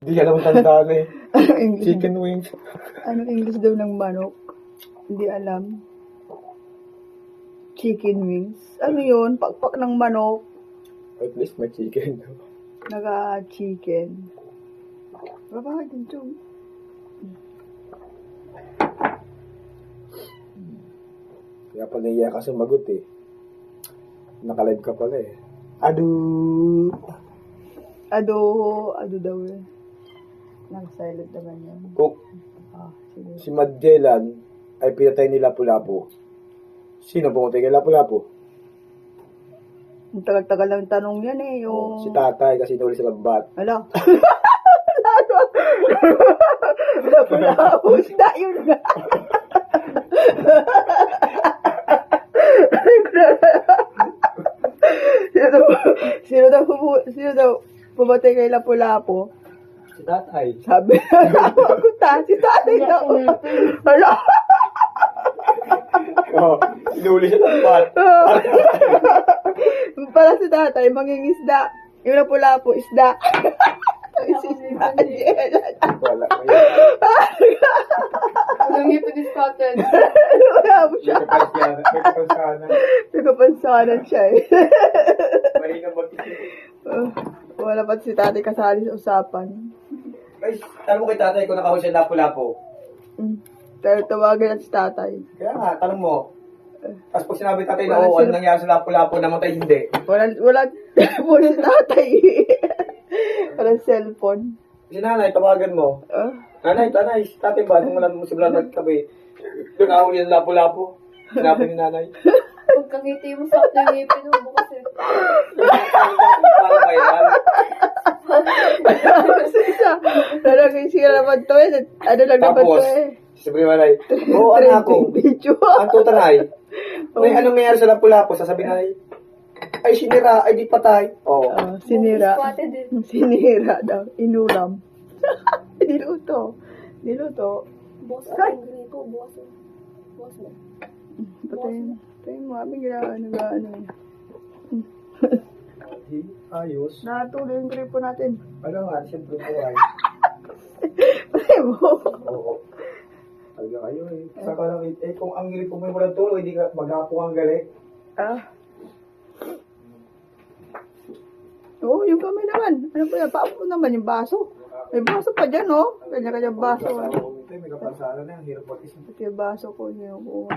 Hindi ka naman tandaan eh. Anong English? Chicken wings. Anong English daw ng manok? Hindi alam. Chicken wings. Ano yun? Pakpak ng manok. At least may chicken. Naka-chicken. Bakit din ito? Kaya pala iya ka sumagot eh. Nakalive ka pala eh. Ado! Ado daw eh. Naka-silent naman yan. Kung Sige. si Magellan ay pinatay ni Lapu-Lapu, sino pumatay kay Lapu-Lapu? Ang tagal-tagal lang tanong yan eh. Yung... Si tatay kasi nahuli sa lambat. Ala. Lapu-lapu. Isda yun nga. Sino daw pumatay kay Lapu-Lapu? Si tatay. Sabi na, si tatay daw. Ala. Oh, sinuli sa lambat. Para si tatay, mangingisda. Yung Lapu-Lapu, isda. Isda. Wala. Alam niyo ito discarded. Wala mo siya. May kapansanan. May kapansanan siya eh. Mali na mag-isip. Wala pa si tatay kasali sa usapan. Guys, tanong mo kay tatay kung nakahuli siya Lapu-Lapu. Pero tawagan at si tatay. Kaya nga, tanong mo. Tapos pag sinabi tatay na oo, ano nangyari sa Lapu-Lapu, namatay hindi. Wala si tatay. Walang cellphone. Si nanay, tawagan mo. Nanay, si tatay ba? Nung wala mo simula nagtabi. Doon nakahuli ng Lapu-Lapu. Sinabi ni nanay. Huwag kang ngiti mo sa akin yung ngipin mo kasi. Para viral. Talagang siya naman to eh. Ano lang naman Tapos, to eh. sabi ni nanay, oo, anak ko. Video. Ang tutanay. May anong nangyari sa Lapu-Lapu? Sasabi nanay, ay sinira, ay di patay. Oo. Sinira. Discarded din. Sinira daw. Inulam. Niluto. Bukas ang grito. Bukas mo. Patayin mo. Abing ano eh. Ayos. Natuloy yung gripo natin. Ano nga, siyempre po ay. Patayin mo. Oo. Talaga kayo eh. Saka lang eh, kung ang gilip po mo walang tulo, hindi ka maghapo ang galing. Oo, yung kamay naman. Ano ba yan? Paabo naman yung baso. May baso pa dyan, oh. Kanya-kanya baso. May kapansanan na, ang hirap mag-isip. Ito yung baso ko. Yung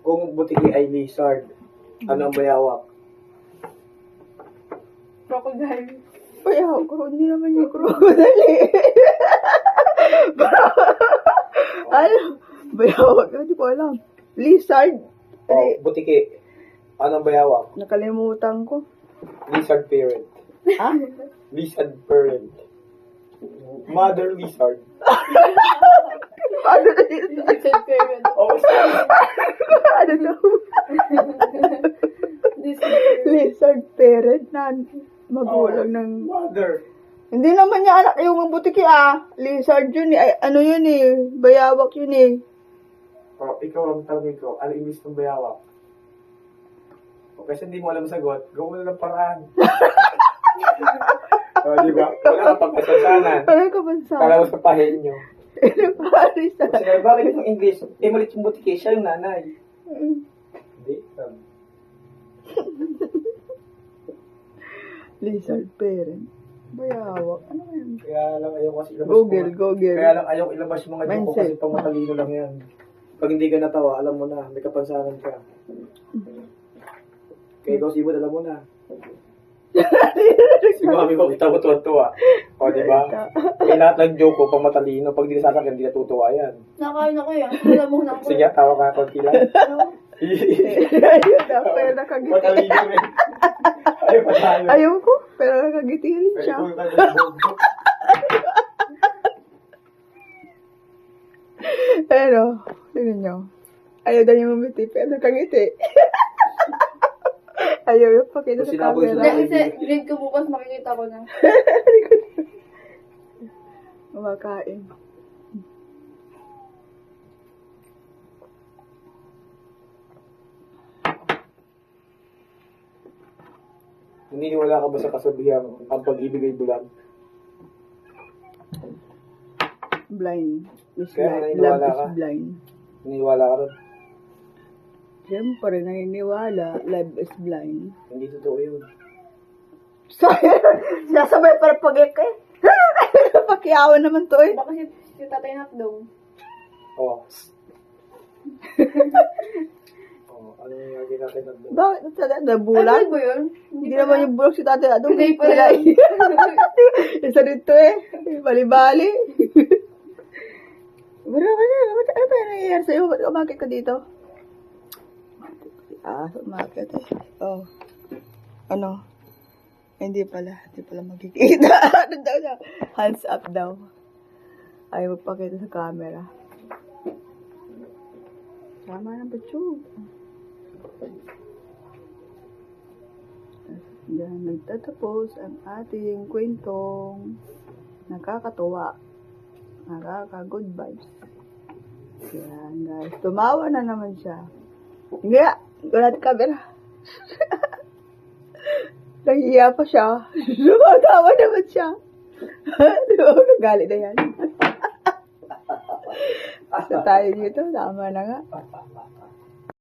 Kung butiki ay lizard, ano ang bayawak? Crocodile. Bayaw ko. Hindi naman yung crocodile eh. Ano? Bayaw ko. Hindi ko alam. Lizard. Oh, butiki. Ano ang bayawak? Nakalimutan ko. Lizard parent. Ha? Lizard parent. Mother lizard. Ano na yun? Lizard parent. Oh, Ano daw? Lizard Lizard parent na magulang ng... mother. Hindi naman niya anak yung butiki Lizard yun eh. Ay, ano yun eh. Bayawak yun eh. Oh, ikaw ang tanongin ko, ano ibig ng bayawak? O, kasi hindi mo alam sagot, gawin mo na ng paraan. O, di ba? Wala ka pang kasansanan. Ano ka ba sa... Kalawas ka pahin nyo. Paris Kasi bakit yung English? Eh, malit yung butiki, siya yung nanay. Hindi, sabi. Lizard parent. Bayawak. Ano yan? Kaya lang ayaw kasi ilabas Google. Kaya lang ayaw ilabas yung mga joke ko Mindset. kasi pang matalino lang yan. Pag hindi ka natawa, alam mo na, may kapansanan ka. Kaya ikaw sibod, alam mo na. Si mami ko, kita mo tuwa-tuwa. O, di ba? Kaya lahat ng joke ko, pang matalino, pag di nasasakin, hindi natutuwa yan. Nakain ako yan. Wala mo na ako. Sige, tawa ka konti lang. Ayun na, pero nakagiti. Matalino rin. Ayaw patalo. Ayaw ko, pero nakagiti rin Pero siya. kung ikaw yung bobo. Pero, tingnan nyo. Ayaw daw niya mamiti, pero nakagiti. Ayaw yung pakita Kung sa sinaboy camera. sila- Kasi grade ko bukas makikita ko na. Kumakain. Naniniwala ka ba sa kasabihan ang pag-ibig ay bulag? Blind. Is Kaya blind. naniniwala Love ka? is blind. Naniniwala ka ron? Siyempre, naniniwala. Love is blind. Hindi totoo yun. Sinasabay para pag-ek eh. Pakiyawan naman to eh. Baka si tatay nakdong. Oo. Oo, ano yung lagi natin nandun? Bakit? Ay, Nabulag? ba yun? Hindi naman yung bulog si tatay Adong. Hindi pala. Isa dito eh. Bali-bali. Pero ano ba nangyayari sa'yo? Ba't umakit ka dito? Umakit eh. Oh. Ano? Hindi pala magkikita. Ano daw siya? Hands up daw. Ayaw magpakita sa camera. Tama na ba, Chug? Diyan nagtatapos ang ating kwentong nakakatuwa. Nakaka-good vibes. Yan, guys. Tumawa na naman siya. Hindi, wala natin camera. Nahiya pa siya. Lumatawa naman siya. Di ba? Nagalit na yan. Basta tayo dito. Tama na nga.